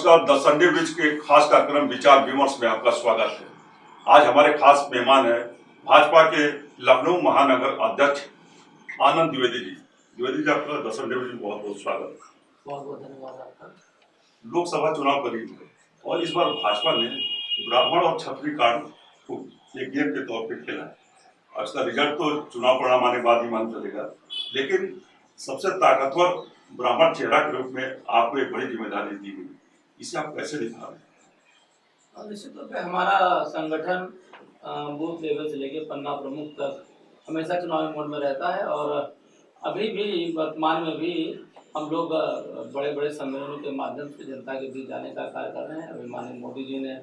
नमस्कार। The Sunday bridge के खास कार्यक्रम विचार विमर्श में आपका स्वागत है। आज हमारे खास मेहमान है भाजपा के लखनऊ महानगर अध्यक्ष आनंद द्विवेदी जी। द्विवेदी जी, आपका द संडे ब्रिज में बहुत बहुत स्वागत। बहुत बहुत धन्यवाद आपका। लोकसभा चुनाव करीब है और इस बार भाजपा ने ब्राह्मण और क्षत्रिय कार्ड को एक गेम के तौर पर खेला है। इसका रिजल्ट तो चुनाव परिणाम आने बाद ही मालूम चलेगा, लेकिन सबसे ताकतवर ब्राह्मण चेहरा के रूप में आपको एक बड़ी जिम्मेदारी दी गई, इसे आप कैसे दिखा रहे हैं? निश्चित रूप से हमारा संगठन बूथ लेवल से लेकर पन्ना प्रमुख तक हमेशा चुनावी मोड में रहता है और अभी भी वर्तमान में भी हम लोग बड़े बड़े सम्मेलनों के माध्यम से जनता के बीच जाने का कार्य कर रहे हैं। अभी माननीय मोदी जी ने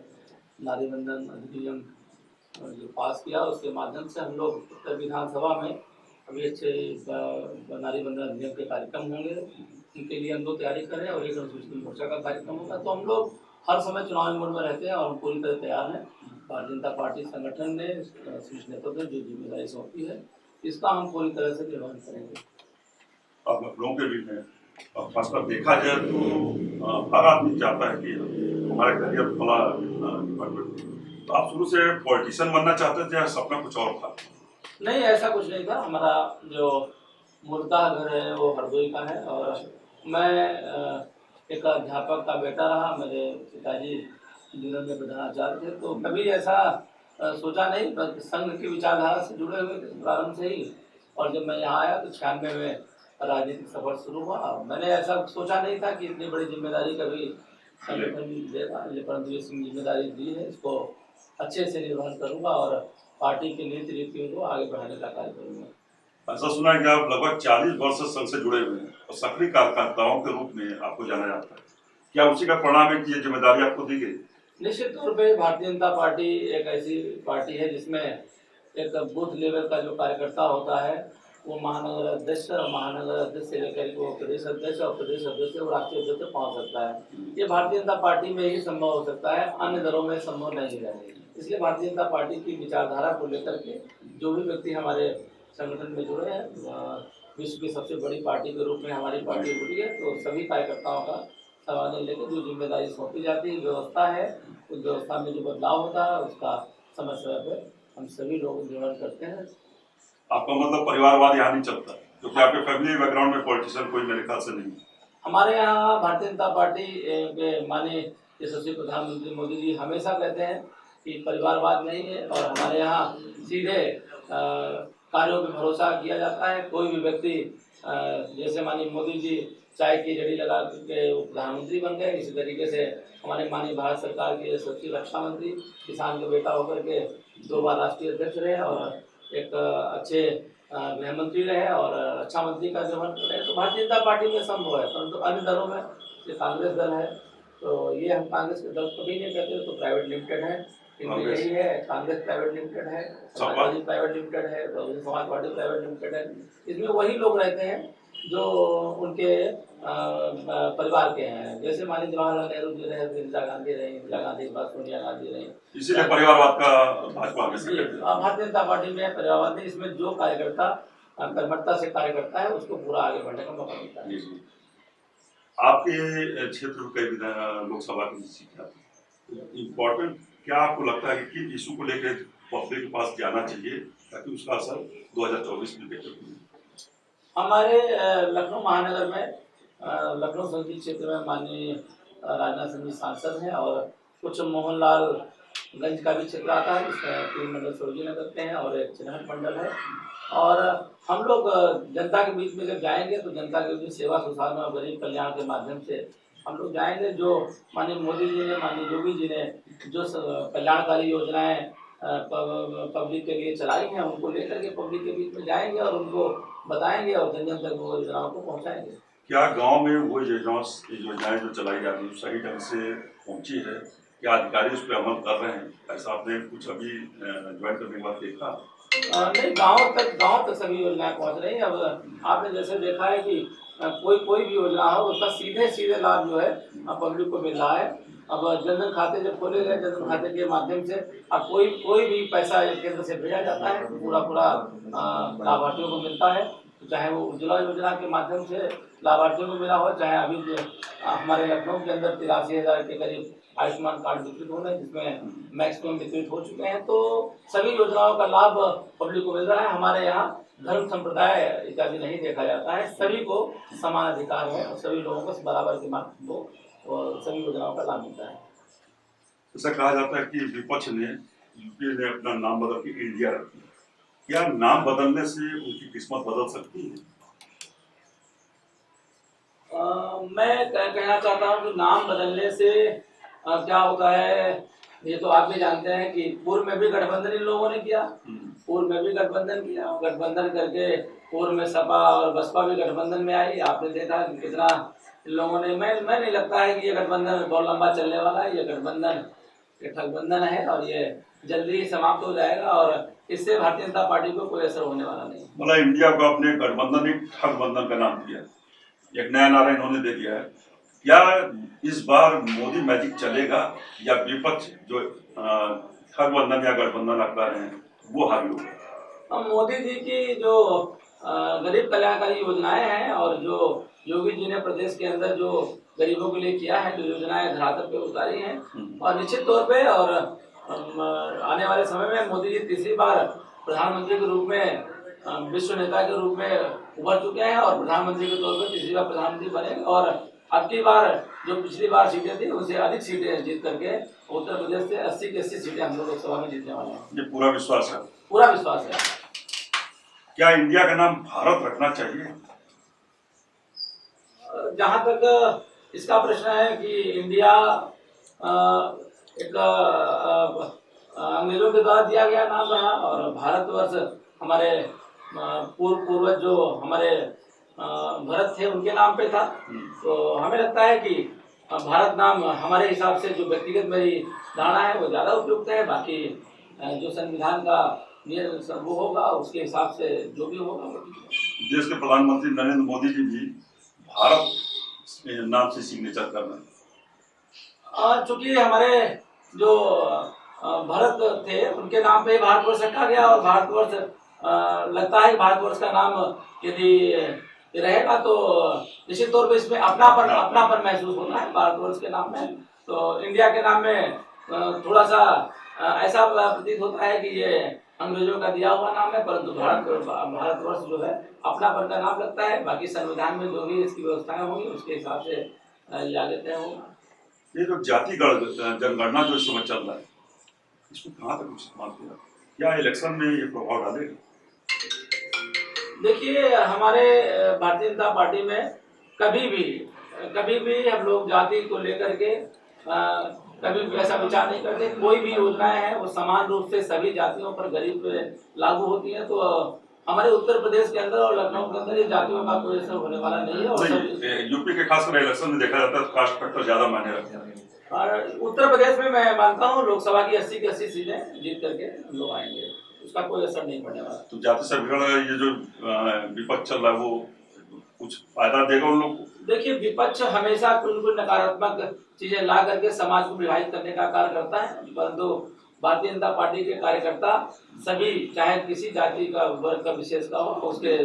नारी बंधन अधिनियम जो पास किया, उसके माध्यम से हम लोग उत्तर विधानसभा में अभी अच्छे नारी बंधन अधिनियम के कार्यक्रम होंगे, उनके लिए हम लोग तैयारी करें और एक अनुसूचित मोर्चा का कार्यक्रम होगा। तो हम लोग हर समय चुनावी मोड में रहते हैं और हम पूरी तरह तैयार हैं। भारतीय जनता पार्टी संगठन ने शीर्ष नेतृत्व ने जो जिम्मेदारी सौंपी है, इसका हम पूरी तरह से निर्वहन करेंगे। आप लखनऊ के भी हैं और खासकर देखा जाए तो हर आदमी चाहता है कि हमारे करियर फला तो आप शुरू से पॉलिटिशियन बनना चाहते थे या सपना कुछ और था? नहीं, ऐसा कुछ नहीं था। हमारा जो मूलतः घर है वो हरदोई का है और मैं एक अध्यापक का बेटा रहा। मेरे पिताजी इंजीनियर में प्रधानाचार्य थे, तो कभी ऐसा सोचा नहीं, बस संघ की विचारधारा से जुड़े हुए थे प्रारंभ से ही। और जब मैं यहाँ आया तो 96 में राजनीतिक सफर शुरू हुआ। मैंने ऐसा सोचा नहीं था कि इतनी बड़ी जिम्मेदारी कभी संगठन देगा, परंतु ये जिम्मेदारी दी है, इसको अच्छे से निर्वहन करूँगा और पार्टी की नीति रीतियों को आगे बढ़ाने का कार्य करूँगा। ऐसा सुना है कि आप लगभग 40 वर्ष से संघ से जुड़े हुए हैं और सक्रिय कार्यकर्ताओं के रूप में आपको जाना जाता है। क्या उसी का परिणाम है कि ये जिम्मेदारी आपको दी गई? निश्चित तौर पे भारतीय जनता पार्टी एक ऐसी पार्टी है जिसमें एक बूथ लेवल का जो कार्यकर्ता होता है वो महानगर अध्यक्ष और महानगर अध्यक्ष से लेकर वो प्रदेश अध्यक्ष और प्रदेश अध्यक्ष से वो राष्ट्रीय अध्यक्ष तक पहुँच सकता है। ये भारतीय जनता पार्टी में ही संभव हो सकता है, अन्य दलों में संभव नहीं है। इसलिए भारतीय जनता पार्टी की विचारधारा को लेकर के जो भी व्यक्ति हमारे संगठन में जुड़े हैं, विश्व की सबसे बड़ी पार्टी के रूप में हमारी पार्टी जुड़ी है, तो सभी कार्यकर्ताओं का सवाल लेकर जो जिम्मेदारी सौंपी जाती है, व्यवस्था है, उस व्यवस्था में जो बदलाव होता है उसका समय समय पर हम सभी लोग निर्वहन करते हैं। आपका मतलब परिवारवाद यहाँ नहीं चलता, क्योंकि आपके फैमिली बैकग्राउंड में पॉलिटिशियन कोई मेरे ख्याल से नहीं। हमारे यहाँ भारतीय जनता पार्टी के माननीय यशस्वी प्रधानमंत्री मोदी जी हमेशा कहते हैं कि परिवारवाद नहीं है और हमारे यहाँ सीधे कार्यों पर भरोसा किया जाता है। कोई भी व्यक्ति जैसे माननीय मोदी जी चाय की रेडी लगा के प्रधानमंत्री बन गए, इसी तरीके से हमारे माननीय भारत सरकार के यशस्वी रक्षा मंत्री किसान के बेटा होकर के 2 बार राष्ट्रीय अध्यक्ष रहे और एक अच्छे गृह मंत्री रहे और रक्षा मंत्री का निर्वहन रहे। तो भारतीय जनता पार्टी में संभव है, परंतु अन्य दलों में ये कांग्रेस दल है, तो ये हम कांग्रेस के दल कभी नहीं कहते, तो प्राइवेट लिमिटेड है, इनमें यही है। कांग्रेस प्राइवेट लिमिटेड है, समाजवादी प्राइवेट लिमिटेड है, Bahujan Samaj party private limited है। इसमें वही लोग रहते हैं जो उनके परिवार के हैं। जैसे माननीय जवाहरलाल नेहरू जी रहे, इंदिरा गांधी रहे, इंदिरा गांधी के बाद सोनिया गांधी रही। इसीलिए परिवारवाद का भाजपा में भारतीय जनता पार्टी में परिवारवाद नहीं, इसमें जो कार्यकर्ता कर्मठता से कार्य करता है उसको पूरा आगे बढ़ने का मौका मिलता है। आपके क्षेत्र कई लोकसभा की सीट आती है, इम्पोर्टेंट क्या आपको लगता है कि इशू को लेकर पब्लिक के पास जाना चाहिए ताकि उसका असर 2024 में बेहतर हो? हमारे लखनऊ महानगर में लखनऊ संसदीय क्षेत्र में माननीय राजनाथ सिंह जी सांसद हैं और कुछ मोहनलालगंज का भी क्षेत्र आता है, इसमें 3 मंडल सरोजिनी नगर के हैं और एक चिन्हट मंडल है। और हम लोग जनता के बीच में जब जाएंगे तो जनता के बीच सेवा सुसाधन और गरीब कल्याण के माध्यम से हम लोग जाएंगे। जो माननीय मोदी जी ने, माननीय योगी जी ने जो कल्याणकारी योजनाएं पब्लिक के लिए चलाई हैं, उनको लेकर के पब्लिक के बीच में जाएंगे और उनको बताएंगे और जन जन तक वो योजनाओं को पहुँचाएंगे। क्या गांव में वो योजनाएं जो चलाई जाती है सही ढंग से पहुंची है? क्या अधिकारी उस पर अमल कर रहे हैं? ऐसा आपने कुछ अभी ज्वाइन करने के बाद देखा? नहीं, गांव तक सभी योजनाएं पहुंच रही हैं। अब आपने जैसे देखा है कि कोई भी योजना हो उसका सीधे लाभ जो है पब्लिक को मिल रहा है। अब जनधन खाते जब खोले गए, जनधन खाते के माध्यम से अब कोई भी पैसा केंद्र से भेजा जाता है, पूरा लाभार्थियों को मिलता है। तो चाहे वो उज्ज्वला योजना के माध्यम से लाभार्थियों को मिला हो, चाहे अभी जो हमारे लखनऊ के अंदर 83,000 के करीब आयुष्मान कार्ड वितरित हो रहे हैं, जिसमें मैक्सिमम वितरित हो चुके हैं। तो सभी योजनाओं का लाभ पब्लिक को मिल रहा है। हमारे यहाँ धर्म संप्रदाय इत्यादि नहीं देखा जाता है, सभी को समान अधिकार है और सभी लोगों को बराबर के माध्यम को और सभी योजनाओं का लाभ मिलता है। ऐसा कहा जाता है कि विपक्ष ने यूपीए ने अपना नाम बदल के इंडिया रख दिया। क्या नाम बदलने से उनकी किस्मत बदल सकती है? मैं कहना चाहता हूँ कि नाम बदलने से क्या होता है, ये तो आप भी जानते हैं कि पूर्व में भी गठबंधन इन लोगों ने किया, पूर्व में भी गठबंधन किया, गठबंधन करके पूर्व में सपा और बसपा भी गठबंधन में आई। आपने देखा कि कितना इन लोगों ने, मैं नहीं लगता है कि ये गठबंधन बहुत लंबा चलने वाला है। ये गठबंधन ये ठगबंधन है और ये जल्दी ही समाप्त हो जाएगा और इससे भारतीय जनता पार्टी को कोई असर होने वाला नहीं। मतलब इंडिया को अपने गठबंधन एक ठगबंधन का नाम दिया, एक नया नारा इन्होंने दे दिया है। क्या इस बार मोदी मैजिक चलेगा या विपक्ष जो ठगबंधन या गठबंधन रखा रहे हैं वो हावी होगा? मोदी जी की जो गरीब कल्याणकारी योजनाएं हैं और जो योगी जी ने प्रदेश के अंदर जो गरीबों के लिए किया है, जो योजनाएं धरातल पे उतारी हैं, और निश्चित तौर पे और आने वाले समय में मोदी जी तीसरी बार प्रधानमंत्री के रूप में विश्व नेता के रूप में उभर चुके हैं और प्रधानमंत्री के तौर पर तीसरी बार प्रधानमंत्री बने और अब की बार जो पिछली बार सीटें थी उनसे अधिक सीटें जीत करके उत्तर प्रदेश से 80 की 80 सीटें हम लोग लोकसभा में जीतने वाले हैं। ये पूरा विश्वास है? पूरा विश्वास है। क्या इंडिया का नाम भारत रखना चाहिए? जहाँ तक इसका प्रश्न है कि इंडिया एक अंग्रेजों के द्वारा दिया गया नाम रहा और भारतवर्ष हमारे पूर्वज जो हमारे भरत थे उनके नाम पे था। तो हमें लगता है कि भारत नाम हमारे हिसाब से जो व्यक्तिगत मेरी धारणा है वो ज़्यादा उपयुक्त है। बाकी जो संविधान का नियम वो होगा उसके हिसाब से जो भी होगा। देश के प्रधानमंत्री नरेंद्र मोदी जी भी भारत नाम से सिग्नेचर कर रहे हैं। चूंकि हमारे जो भरत थे उनके नाम पे भारतवर्ष रखा गया और भारतवर्ष लगता है भारतवर्ष का नाम यदि रहेगा तो निश्चित तौर पे इसमें अपनापन महसूस होता है भारतवर्ष के नाम में। तो इंडिया के नाम में थोड़ा सा ऐसा प्रतीत होता है कि ये अंग्रेजों का दिया हुआ नाम है, परंतु भारतवर्ष जो है अपनापन का नाम लगता है। बाकी संविधान में जो भी इसकी व्यवस्थाएं होंगी उसके हिसाब से ये आगे तय होगा। ये जो जाति जनगणना जो इस समय चल रहा है इसमें कहाँ तक इस्तेमाल किया, क्या इलेक्शन में ये प्रभाव डालेगा? देखिए हमारे भारतीय जनता पार्टी में कभी भी हम लोग जाति को लेकर के कभी भी ऐसा विचार नहीं करते। कोई भी योजनाएं हैं वो समान रूप से सभी जातियों पर गरीब पे लागू होती है। तो हमारे उत्तर प्रदेश के अंदर और लखनऊ के अंदर ये जातियों का कोई असर होने वाला नहीं है। और यूपी के खासकर इलेक्शन में देखा जाता है कास्ट फैक्टर ज्यादा मायने रखते हैं। और उत्तर प्रदेश में मैं मानता हूँ लोकसभा की 80 की 80 सीटें जीत करके हम लोग आएंगे, उसका कोई असर नहीं पड़ने वाला। तो जाति समीकरण ये जो विपक्ष चल रहा है वो कुछ फायदा देगा उन लोग को? देखिए विपक्ष हमेशा कुछ नकारात्मक चीजें ला करके समाज को विभाजित करने का कार्य करता है, परंतु भारतीय जनता पार्टी के कार्यकर्ता सभी चाहे किसी जाति का वर्ग का विशेष का हो उसके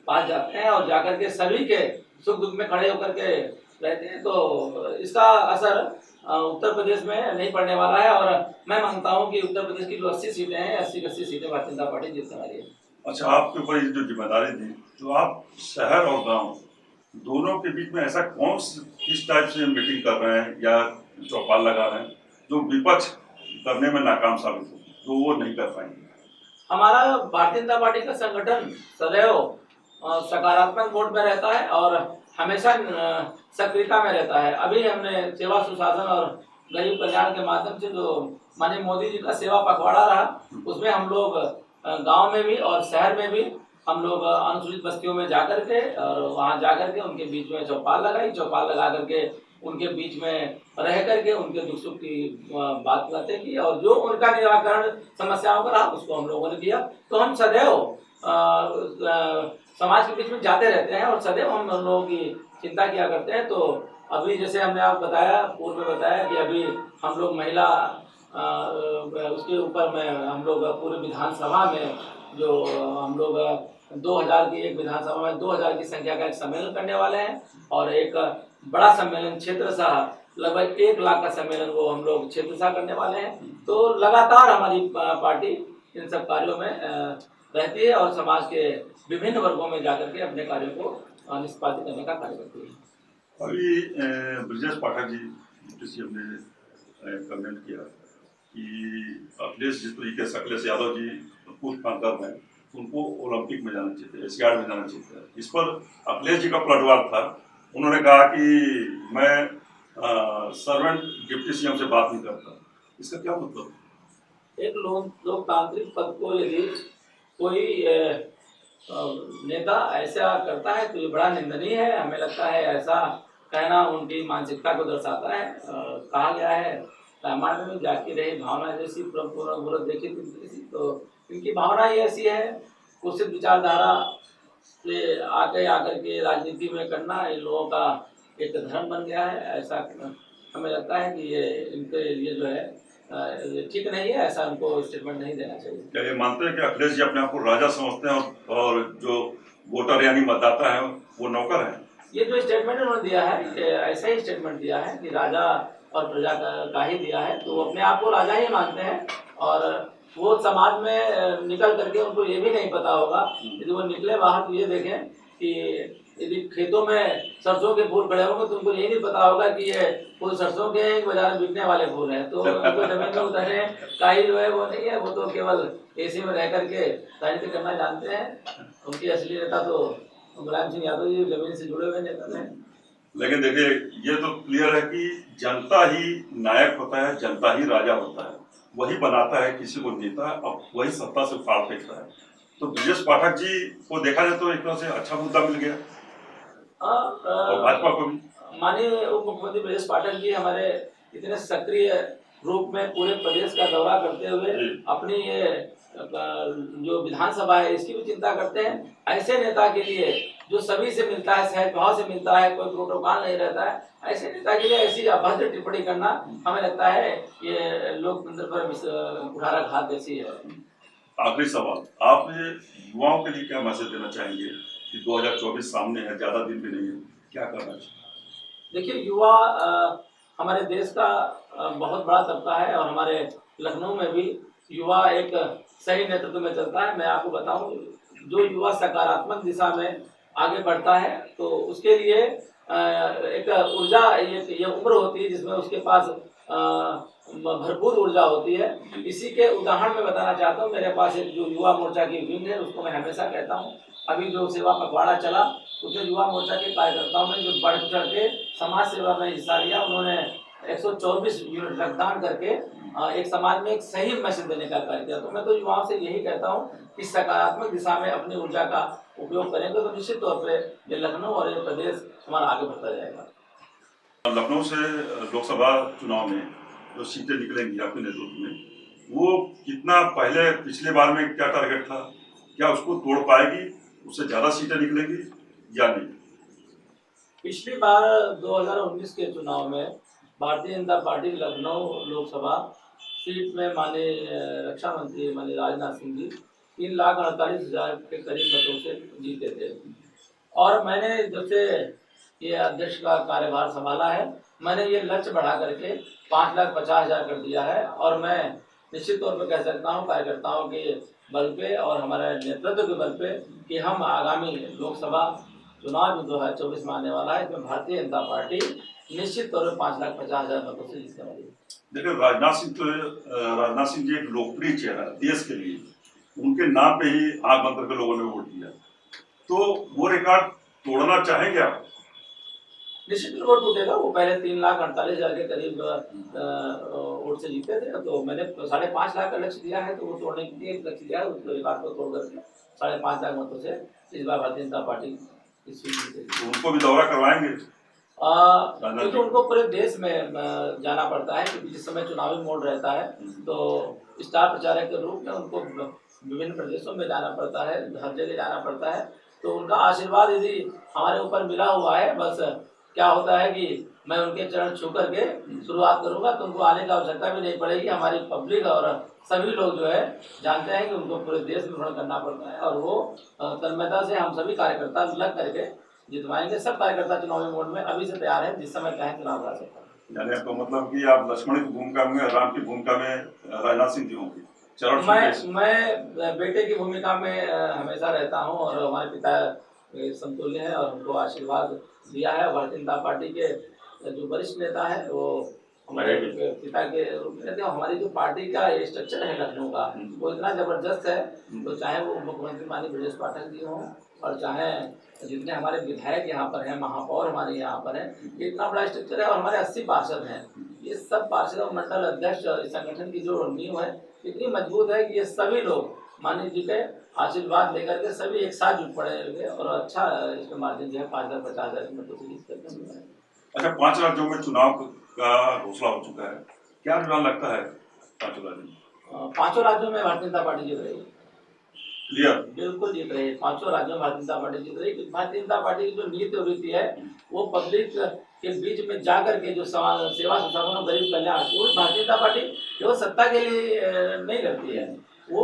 पास जाते हैं और जाकर के सभी के सुख दुख में खड़े होकर के रहते हैं। तो इसका असर उत्तर प्रदेश में नहीं पड़ने वाला है और मैं मानता हूं कि उत्तर प्रदेश की जो 80 सीटें हैं 80 की 80 सीटें भारतीय जनता पार्टी जीतने वाली है। अच्छा, आपके ऊपर जो जिम्मेदारी थी तो आप शहर और गांव दोनों के बीच में ऐसा किस टाइप से मीटिंग कर रहे हैं या चौपाल लगा रहे हैं जो विपक्ष करने में नाकाम साबित हो, तो वो नहीं कर पाएंगे? हमारा भारतीय जनता पार्टी का संगठन सदैव सकारात्मक मोड में रहता है और हमेशा सक्रियता में रहता है। अभी हमने सेवा सुशासन और गरीब कल्याण के माध्यम से जो माननीय मोदी जी का सेवा पखवाड़ा रहा उसमें हम लोग गांव में भी और शहर में भी हम लोग अनुसूचित बस्तियों में जाकर के और वहां जाकर के उनके बीच में चौपाल लगा करके उनके बीच में रह करके उनके दुख सुख की बातें की और जो उनका निराकरण समस्याओं का रहा उसको हम लोगों ने दिया। तो हम सदैव समाज के बीच में जाते रहते हैं और सदैव हम लोगों की चिंता किया करते हैं। तो अभी जैसे हमने आप बताया पूर्व में बताया कि अभी हम लोग महिला उसके ऊपर में हम लोग पूरे विधानसभा में जो हम लोग 2000 की एक विधानसभा में 2000 की संख्या का एक सम्मेलन करने वाले हैं और एक बड़ा सम्मेलन क्षेत्रशाह लगभग 1 लाख का सम्मेलन वो हम लोग क्षेत्रशाह करने वाले हैं। तो लगातार हमारी पार्टी इन सब कार्यों में रहती है और समाज के विभिन्न वर्गों में जाकर के अपने कार्यों को निष्पादित करने का कार्य करती है। अभी ब्रजेश पाठक जी डिप्टी ने कमेंट किया कि अखिलेश जी तो ये अखिलेश यादव जी पूर्व सांसद हैं, उनको ओलंपिक में जाना चाहिए, एशियाड में जाना चाहिए। इस पर अखिलेश जी का पलटवार था, उन्होंने कहा कि मैं सर्वेंट डिप्टी सीएम से बात नहीं करता। इसका क्या मतलब? एक लोकतांत्रिक पद को यदि कोई नेता ऐसा करता है तो ये बड़ा निंदनीय है। हमें लगता है ऐसा कहना उनकी मानसिकता को दर्शाता है। कहा गया है रामायण में जाती रही भावना जैसी पूर्ण देखी थी, तो इनकी भावना ही ऐसी है। कुछ विचारधारा से आकर के राजनीति में करना इन लोगों का एक धर्म बन गया है। ऐसा हमें लगता है कि ये इनके लिए जो है ये ठीक नहीं है। ऐसा उनको स्टेटमेंट नहीं देना चाहिए। क्या ये मानते हैं कि अखिलेश जी अपने आप को राजा समझते हैं और जो वोटर यानी मतदाता है वो नौकर है? ये जो स्टेटमेंट उन्होंने दिया है ऐसा ही स्टेटमेंट दिया है कि राजा और प्रजा का ही दिया है, तो वो अपने आप को राजा ही मानते हैं। और वो समाज में निकल करके उनको ये भी नहीं पता होगा, यदि वो निकले बाहर तो ये देखें कि यदि खेतों में सरसों के फूल खड़े होंगे तो उनको ये नहीं पता होगा कि ये फूल सरसों के हैं, बाजार में बिकने वाले फूल हैं। तो उनको जमीन में उतरने का ही जो है वो नहीं है, वो तो केवल एसी में रह करके राजनीति करना जानते हैं। उनकी असली नेता तो मुलायम सिंह यादव जी जमीन से जुड़े हुए नेता हैं। लेकिन देखिए ये तो क्लियर है कि जनता ही नायक होता है, जनता ही राजा होता है, वही बनाता है किसी को नेता, अब वही सत्ता से फाड़ फेंकता है। तो ब्रजेश पाठक जी को देखा जाए तो एक तरह से अच्छा मुद्दा मिल गया और भाजपा को भी। माननीय उप मुख्यमंत्री ब्रजेश पाठक जी हमारे इतने सक्रिय रूप में पूरे प्रदेश का दौरा करते हुए अपनी ये जो विधानसभा है इसकी भी चिंता करते हैं। ऐसे नेता के लिए जो सभी से मिलता है, सहज भाव से मिलता है, कोई प्रोटोकॉल नहीं रहता है, ऐसे नेता के लिए ऐसी अभद्र टिप्पणी करना हमें लगता है ये लोकतंत्र पर कुठारा घात जैसी है। आखिरी सवाल, आप युवाओं के लिए क्या मैसेज देना चाहेंगे कि 2024 सामने है, ज्यादा दिन भी नहीं है, क्या करना चाहिए? देखिए युवा हमारे देश का बहुत बड़ा तबका है और हमारे लखनऊ में भी युवा एक सही नेतृत्व में चलता है। मैं आपको बताऊं, जो युवा सकारात्मक दिशा में आगे बढ़ता है तो उसके लिए एक ऊर्जा, ये उम्र होती है जिसमें उसके पास भरपूर ऊर्जा होती है। इसी के उदाहरण में बताना चाहता हूँ। मेरे पास एक जो युवा मोर्चा की विंग है उसको मैं हमेशा कहता हूँ, अभी जो सेवा पखवाड़ा चला उसमें युवा मोर्चा के कार्यकर्ताओं ने जो बढ़ चढ़ के समाज सेवा में हिस्सा लिया। उन्होंने 124 यूनिट रक्तदान करके एक समाज में एक सही मैसेज देने का कार्य किया। तो मैं तो युवाओं से यही कहता हूँ कि सकारात्मक दिशा में अपनी ऊर्जा का उपयोग करेंगे तो निश्चित तौर पे ये लखनऊ और ये प्रदेश हमारा आगे बढ़ता जाएगा। लखनऊ से लोकसभा चुनाव में जो सीटें निकलेंगी आपके नेतृत्व में, वो कितना पहले पिछले बार में क्या टारगेट था, क्या उसको तोड़ पाएगी, उससे ज्यादा सीटें निकलेंगी या नहीं? पिछली बार 2019 के चुनाव में भारतीय जनता पार्टी लखनऊ लोकसभा सीट में माननीय रक्षा मंत्री माननीय राजनाथ सिंह जी 3,48,000 के करीब मतों से जीते थे। और मैंने जब से ये अध्यक्ष का कार्यभार संभाला है, मैंने ये लक्ष्य बढ़ा करके 5,50,000 कर दिया है। और मैं निश्चित तौर पर कह सकता हूँ कार्यकर्ताओं के बल पे और हमारे नेतृत्व के बल पे कि हम आगामी लोकसभा चुनाव जो 2024 में आने वाला है इसमें भारतीय जनता पार्टी निश्चित तौर पर 5,50,000 मतों से जीतने वाली है। देखिए राजनाथ सिंह जी एक लोकप्रिय चेहरा देश के लिए, उनके नाम पे ही आंख बंद करके लोगों ने वोट दिया, तो वो रिकॉर्ड तोड़ना चाहेंगे आप? निश्चित वोट टूटेगा। वो पहले 3,48,000 के करीब वोट से जीते थे, तो मैंने 5.5 लाख का लक्ष्य दिया है, तो वो तोड़ने के लिए लक्ष्य दिया है। उस रिकॉर्ड को तोड़ करके 5.5 लाख मतों से इस बार भारतीय जनता पार्टी इस सीट उनको भी दौरा करवाएंगे क्योंकि उनको पूरे देश में जाना पड़ता है, क्योंकि जिस समय चुनावी मोड रहता है तो स्टार प्रचारक के रूप में उनको विभिन्न प्रदेशों में जाना पड़ता है, हर जगह जाना पड़ता है। तो उनका आशीर्वाद यदि हमारे ऊपर मिला हुआ है, बस क्या होता है कि मैं उनके चरण छू करके शुरुआत करूंगा, तो उनको आने की आवश्यकता भी नहीं पड़ेगी। हमारी पब्लिक और सभी लोग जो है जानते हैं कि उनको पूरे देश में भ्रमण करना पड़ता है, और वो तन्मयता से हम सभी कार्यकर्ता लग करके जितवाएंगे। सब कार्यकर्ता चुनावी मोड में अभी से तैयार है, जिस समय चाहे चुनाव लड़ सकते हैं। यानी तो मतलब कि आप लक्ष्मण की भूमिका में, राम की भूमिका में राजनाथ सिंह जी होंगे चरण छूटे। मैं बेटे की भूमिका में हमेशा रहता हूं, और हमारे पिता समतुल्य हैं और हमको आशीर्वाद दिया है। भारतीय जनता पार्टी के जो वरिष्ठ नेता है वो हमारे पिता के रूप में रहते हैं। हमारी जो पार्टी का स्ट्रक्चर है लखनऊ का, वो इतना जबरदस्त है, तो चाहे वो मुख्यमंत्री माननीय ब्रजेश पाठक जी हों, और चाहे जितने हमारे विधायक यहाँ पर हैं, महापौर हमारे यहाँ पर हैं, ये इतना बड़ा स्ट्रक्चर है। और हमारे 80 पार्षद हैं, ये सब पार्षद और मंडल अध्यक्ष और इस संगठन की जो नींव है इतनी मजबूत है कि ये सभी लोग माननीय जी के आशीर्वाद लेकर के सभी एक साथ जुट पड़े और अच्छा इसके माध्यम जो है 5,000-50,000 मतों से जीत करके। अच्छा, 5 राज्यों में चुनाव का घोषणा हो चुका है, क्या रुझान लगता है 5 राज्यों में? 5 राज्यों में भारतीय जनता पार्टी जीत रही है। क्लियर? बिल्कुल जीत रही है, 5 राज्यों में भारतीय जनता पार्टी जीत रही है। भारतीय जनता पार्टी की जो नीति और रीति है वो पब्लिक के बीच में जाकर के जो सेवा सुशासन और गरीब कल्याण, केवल भारतीय जनता पार्टी केवल सत्ता के लिए नहीं लड़ती है, वो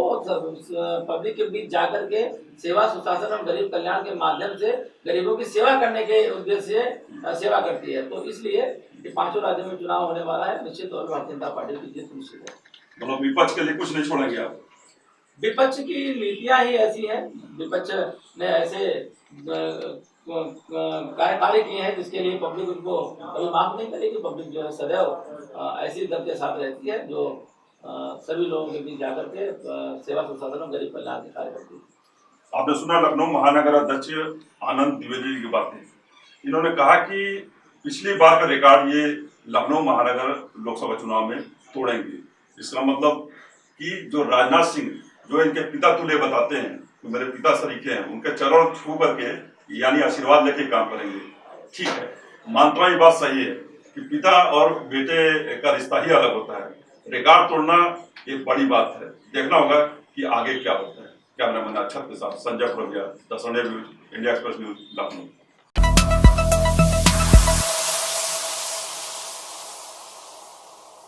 पब्लिक के बीच जाकर के सेवा सुशासन और गरीब कल्याण के माध्यम से गरीबों की सेवा करने के उद्देश्य से सेवा करती है। तो इसलिए ये 5 राज्यों में चुनाव होने वाला है, निश्चित तौर पर भारतीय जनता पार्टी की जीत निश्चित है। मतलब विपक्ष के लिए कुछ नहीं छोड़ेंगे आप? विपक्ष की नीतियां ही ऐसी हैं, विपक्ष ने ऐसे कार्य किए हैं जिसके लिए पब्लिक उनको कभी माफ नहीं करेगी। पब्लिक जो है सदैव ऐसी दल के साथ रहती है जो सभी लोगों के बीच जाकर के सेवा सुशासन और गरीब कल्याण के कार्य करती है। आपने सुना लखनऊ महानगर अध्यक्ष आनंद द्विवेदी की बातें। इन्होंने कहा कि पिछली बार का रिकॉर्ड ये लखनऊ महानगर लोकसभा चुनाव में तोड़ेंगे। इसका मतलब कि जो राजनाथ सिंह, जो इनके पिता तुल्य बताते हैं, तो मेरे पिता सरीखे हैं, उनके चरण छू करके यानी आशीर्वाद लेके काम करेंगे। ठीक है, मानता हूं ये बात सही है कि पिता और बेटे का रिश्ता ही अलग होता है। रिकॉर्ड तोड़ना एक बड़ी बात है, देखना होगा कि आगे क्या होता है। कैमरामैन अक्षत के साथ Sanjay Purviya, the Sunday news, India express news, Lucknow.